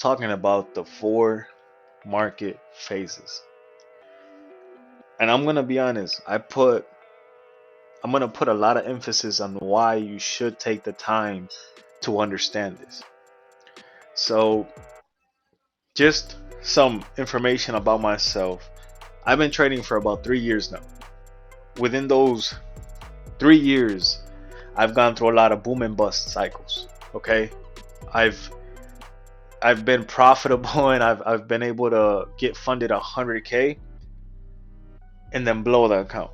talking about the four market phases. And I'm gonna be honest, I'm gonna put a lot of emphasis on why you should take the time to understand this. So, just some information about myself. I've been trading for about 3 years now. Within those 3 years, I've gone through a lot of boom and bust cycles. Okay, I've I've been profitable and I've been able to get funded 100K and then blow the account.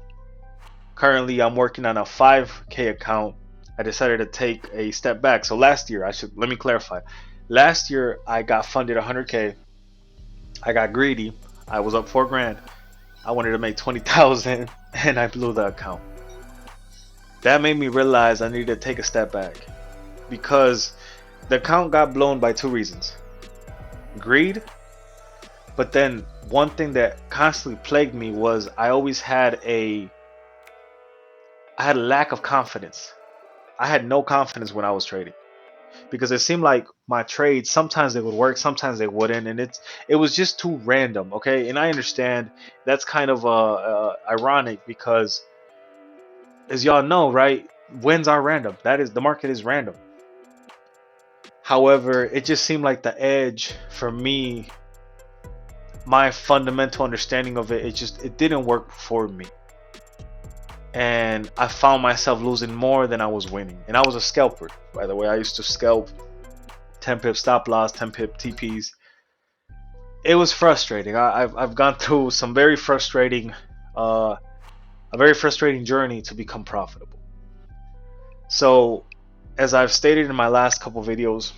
Currently, I'm working on a 5K account. I decided to take a step back. So last year, let me clarify. Last year, I got funded 100K. I got greedy. I was up 4 grand. I wanted to make 20,000 and I blew the account. That made me realize I needed to take a step back because the account got blown by two reasons: greed, but then one thing that constantly plagued me was I had a lack of confidence. I had no confidence when I was trading because it seemed like my trades sometimes they would work, sometimes they wouldn't, and it was just too random. Okay, and I understand that's kind of ironic because, as y'all know, right, wins are random. That is, the market is random. However, it just seemed like the edge for me, my fundamental understanding of it didn't work for me. And I found myself losing more than I was winning. And I was a scalper, by the way. I used to scalp 10 pip stop loss, 10 pip TPs. It was frustrating. I've gone through some a very frustrating journey to become profitable. So, as I've stated in my last couple videos,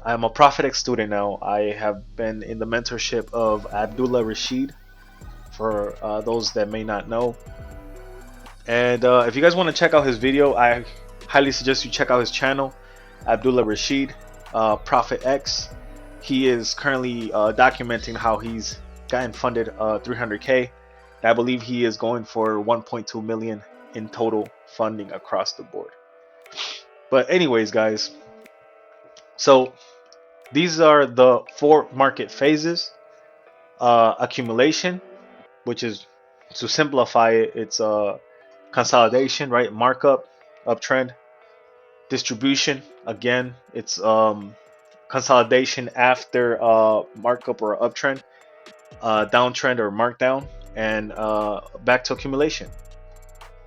I'm a ProfitX student now. I have been in the mentorship of Abdullah Rashid, for those that may not know. And if you guys want to check out his video, I highly suggest you check out his channel, Abdullah Rashid, ProfitX. He is currently documenting how he's gotten funded 300K. I believe he is going for 1.2 million in total funding across the board. But anyways, guys, so these are the four market phases. Accumulation, which is, to simplify it, it's consolidation, right? Markup, uptrend. Distribution, again, it's consolidation after markup or uptrend, downtrend or markdown, and back to accumulation.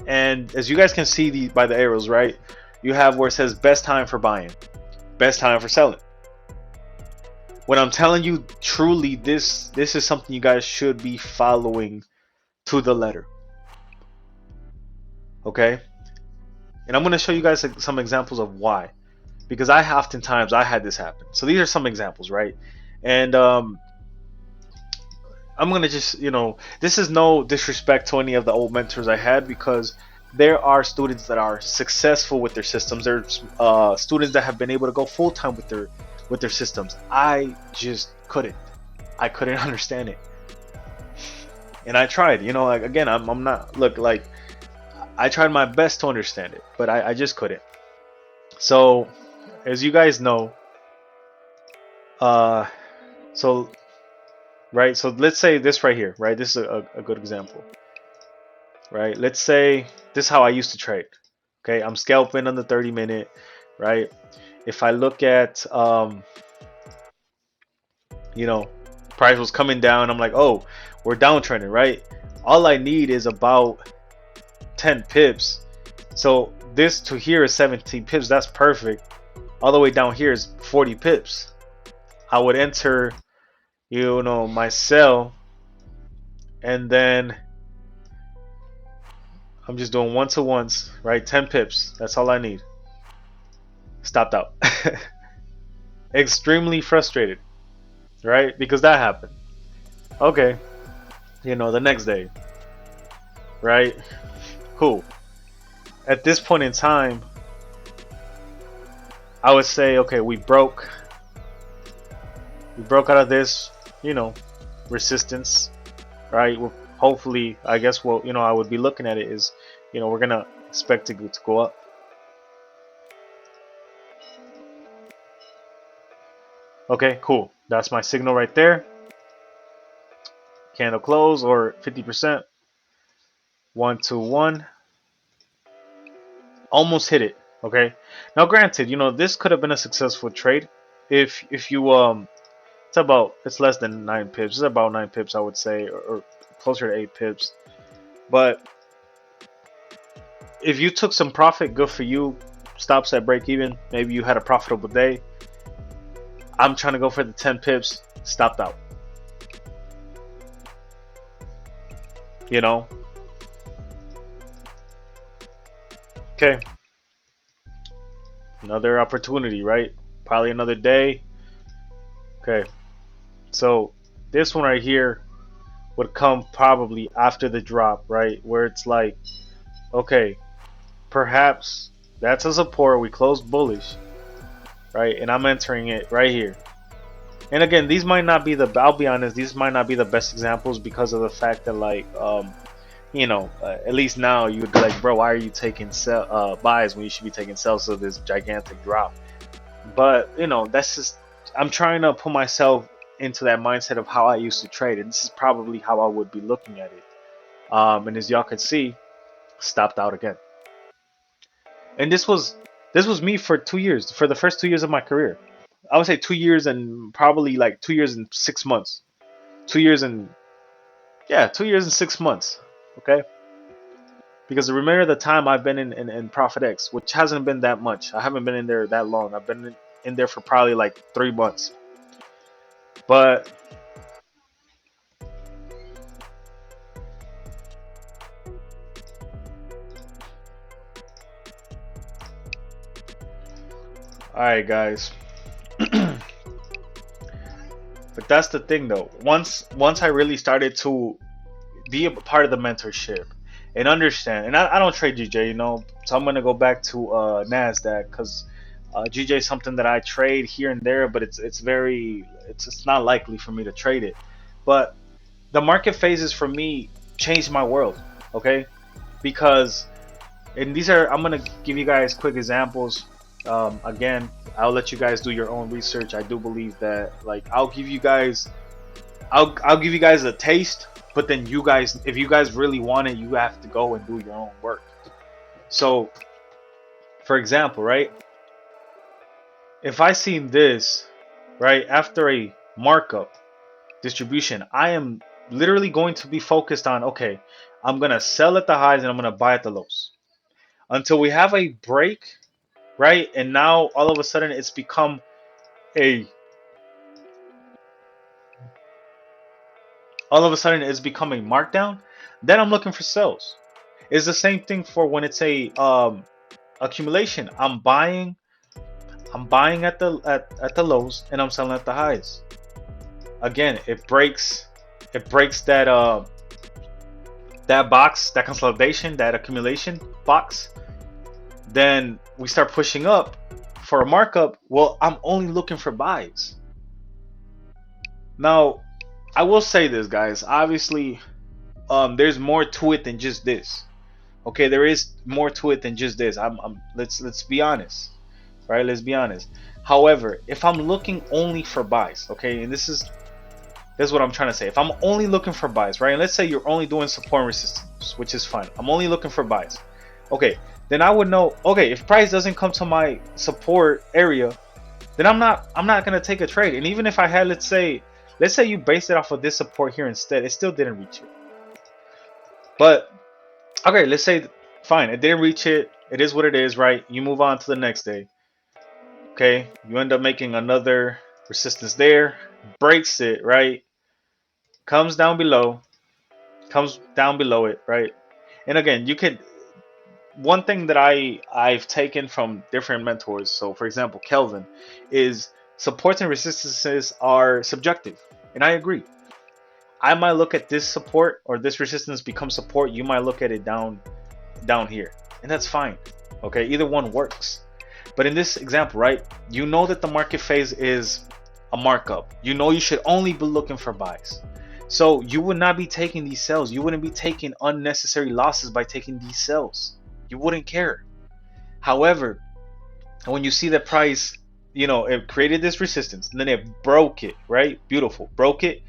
And as you guys can see by the arrows, right, you have where it says best time for buying, best time for selling. When I'm telling you, truly, this is something you guys should be following to the letter. Okay, and I'm going to show you guys some examples of why, because oftentimes I had this happen. So these are some examples, right? And I'm gonna just, this is no disrespect to any of the old mentors I had, because there are students that are successful with their systems. There's students that have been able to go full time with their systems. I just couldn't. I couldn't understand it, and I tried. Like, again, I'm not, look, like, I tried my best to understand it, but I just couldn't. So, as you guys know, so right, so let's say this right here, right? This is a good example, right? Let's say this is how I used to trade. Okay, I'm scalping on the 30-minute, right? If I look at, price was coming down, I'm like, oh, we're downtrending, right? All I need is about 10 pips. So this to here is 17 pips. That's perfect. All the way down here is 40 pips. I would enter, my sell, and then I'm just doing one-to-ones, right? 10 pips. That's all I need. Stopped out. Extremely frustrated, right? Because that happened. Okay. The next day, right? Cool. At this point in time, I would say, okay, we broke out of this, resistance, right? Hopefully, I guess what I would be looking at it is, we're gonna expect it to go up. Okay, cool. That's my signal right there. Candle close or 50%. 121. Almost hit it. Okay. Now, granted, this could have been a successful trade if you it's less than 9 pips. It's about 9 pips, I would say, or closer to 8 pips. But if you took some profit, good for you. Stops at break even. Maybe you had a profitable day. I'm trying to go for the 10 pips. Stopped out. You know. Okay. Another opportunity, right? Probably another day. Okay. So this one right here would come probably after the drop, right? Where it's like, okay, perhaps that's a support. We closed bullish, right? And I'm entering it right here. And again, these might not be I'll be honest, these might not be the best examples because of the fact that, like, at least now you would be like, bro, why are you taking buys when you should be taking sells of this gigantic drop? But, that's just, I'm trying to put myself into that mindset of how I used to trade. And this is probably how I would be looking at it. And as y'all can see, stopped out again. And this was me for 2 years, for the first 2 years of my career. I would say 2 years and probably like 2 years and 6 months. 2 years and yeah, 2 years and 6 months. Okay. Because the remainder of the time I've been in Profit X, which hasn't been that much. I haven't been in there that long. I've been in there for probably like 3 months. But all right, guys. But that's the thing, though. Once I really started to be a part of the mentorship and understand, and I don't trade GJ, so I'm gonna go back to Nasdaq because GJ is something that I trade here and there, but it's not likely for me to trade it. But the market phases for me changed my world, okay? Because, and I'm gonna give you guys quick examples. Again, I'll let you guys do your own research. I do believe that, like, I'll give you guys a taste, but then you guys, if you guys really want it, you have to go and do your own work. So, for example, right? If I see this, right, after a markup distribution, I am literally going to be focused on, okay, I'm going to sell at the highs and I'm going to buy at the lows until we have a break, right? And now all of a sudden it's become a markdown. Then I'm looking for sells. It's the same thing for when it's a accumulation. I'm buying at the lows and I'm selling at the highs. Again, it breaks that box, that consolidation, that accumulation box. Then we start pushing up for a markup. Well, I'm only looking for buys. Now, I will say this, guys. Obviously, there's more to it than just this. Okay, there is more to it than just this. Let's be honest, right? Let's be honest. However, if I'm looking only for buys, okay, and this is what I'm trying to say. If I'm only looking for buys, right? And let's say you're only doing support and resistance, which is fine. I'm only looking for buys. Okay, then I would know, okay, if price doesn't come to my support area, then I'm not gonna take a trade. And even if I had, let's say you based it off of this support here instead, it still didn't reach it. But okay, let's say fine, it didn't reach it. It is what it is, right? You move on to the next day. Okay, you end up making another resistance there, breaks it, right? Comes down below it, right? And again, you could, one thing that I've taken from different mentors, so for example Kelvin, is supports and resistances are subjective, and I agree. I might look at this support or this resistance become support, you might look at it down here, and that's fine. Okay, either one works. But in this example, right, you know that the market phase is a markup. You know you should only be looking for buys. So you would not be taking these sells. You wouldn't be taking unnecessary losses by taking these sells. You wouldn't care. However, when you see the price it created this resistance, and then it broke it, right? Beautiful. Broke it,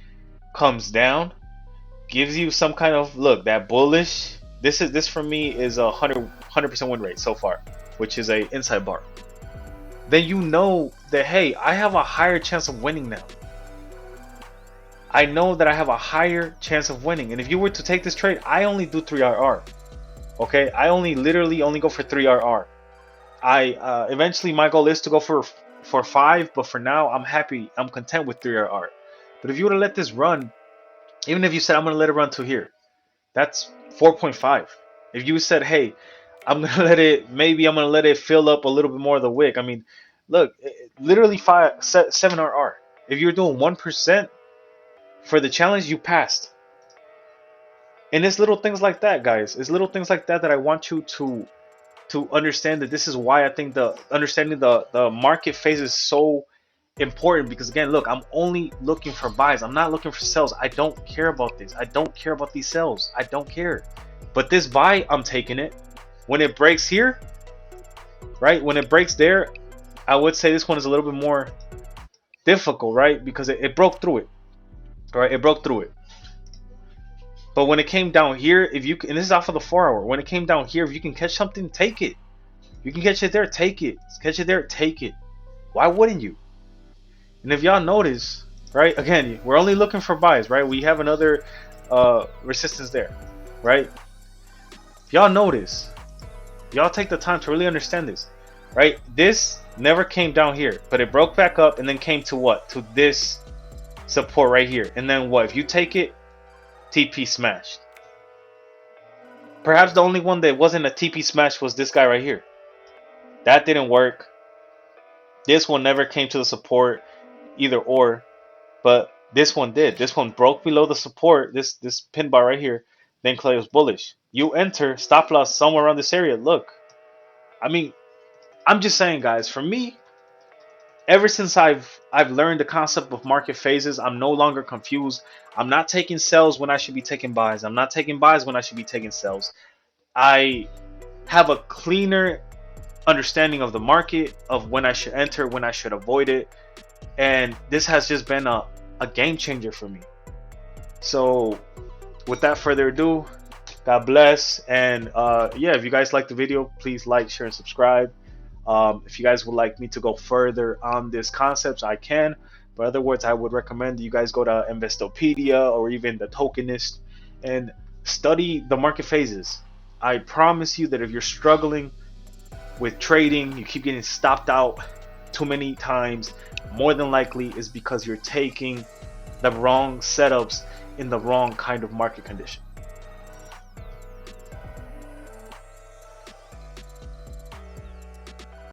comes down, gives you some kind of look, that bullish. This for me is a 100% win rate so far, which is a inside bar. Then you know that, hey, I have a higher chance of winning now. I know that I have a higher chance of winning. And if you were to take this trade, I only do 3RR. Okay, I literally only go for 3RR. I eventually my goal is to go for 5, but for now I'm happy, I'm content with 3RR. But if you were to let this run, even if you said I'm gonna let it run to here, that's 4.5. If you said, hey, I'm gonna let it fill up a little bit more of the wick. I mean, look, literally 7RR. If you're doing 1% for the challenge, you passed. And it's little things like that, guys. It's little things like that that I want you to understand, that this is why I think the understanding the market phase is so important. Because again, look, I'm only looking for buys. I'm not looking for sells. I don't care about this. I don't care about these sells. I don't care. But this buy, I'm taking it. When it breaks here, right? When it breaks there, I would say this one is a little bit more difficult, right? Because it broke through it, right? It broke through it. But when it came down here, if you and this is off of the 4-hour, when it came down here, if you can catch something, take it. You can catch it there, take it. Catch it there, take it. Why wouldn't you? And if y'all notice, right? Again, we're only looking for buys, right? We have another resistance there, right? If y'all notice, y'all take the time to really understand this, right? This never came down here, but it broke back up and then came to what? To this support right here. And then what? If you take it, TP smashed. Perhaps the only one that wasn't a TP smash was this guy right here. That didn't work. This one never came to the support, either or, but this one did. This one broke below the support, this pin bar right here, then Clay was bullish. You enter, stop loss somewhere around this area. Look, I mean, I'm just saying, guys, for me, ever since I've learned the concept of market phases, I'm no longer confused. I'm not taking sells when I should be taking buys. I'm not taking buys when I should be taking sells. I have a cleaner understanding of the market, of when I should enter, when I should avoid it. And this has just been a game changer for me. So without further ado, God bless. And yeah, if you guys like the video, please like, share, and subscribe. If you guys would like me to go further on this concept, I can. But in other words, I would recommend you guys go to Investopedia or even the Tokenist and study the market phases. I promise you that if you're struggling with trading, you keep getting stopped out too many times, more than likely is because you're taking the wrong setups in the wrong kind of market condition.